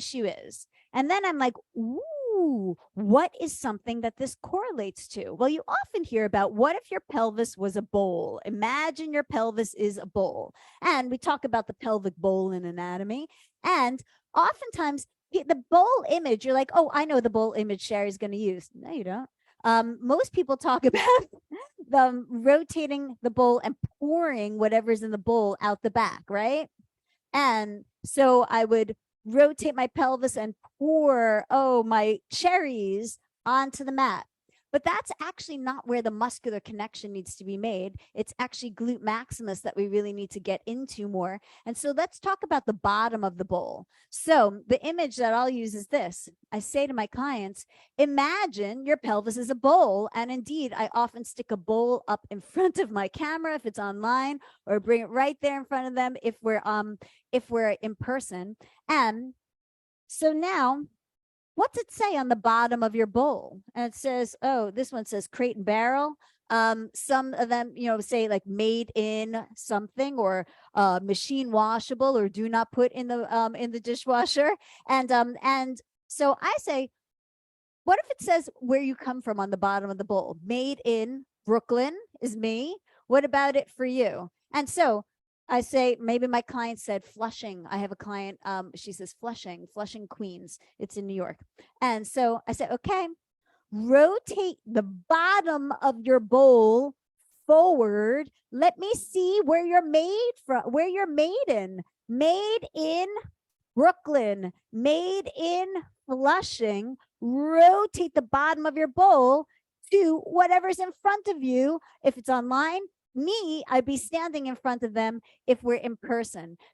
issue is. And then I'm like, ooh, what is something that this correlates to? Well, you often hear about, what if your pelvis was a bowl? Imagine your pelvis is a bowl. And we talk about the pelvic bowl in anatomy. And oftentimes the bowl image, you're like, oh, I know the bowl image Shari's going to use. No, you don't. Most people talk about the rotating the bowl and pouring whatever's in the bowl out the back, right? And so I would rotate my pelvis and pour, my cherries onto the mat. But that's actually not where the muscular connection needs to be made. It's actually glute maximus that we really need to get into more. And so let's talk about the bottom of the bowl. So the image that I'll use is this. I say to my clients, imagine your pelvis is a bowl. And indeed, I often stick a bowl up in front of my camera if it's online, or bring it right there in front of them if we're in person. And so now, what's it say on the bottom of your bowl? And it says, this one says crate and barrel. Some of them, say like made in something, or machine washable, or do not put in the dishwasher. And so I say, what if it says where you come from on the bottom of the bowl? Made in Brooklyn is me. What about it for you? And so I say, maybe my client said Flushing. I have a client, she says Flushing, Queens. It's in New York. And so I said, okay, rotate the bottom of your bowl forward. Let me see where you're made from, where you're made in. Made in Brooklyn, made in Flushing. Rotate the bottom of your bowl to whatever's in front of you. If it's online, I'd be standing in front of them if we're in person.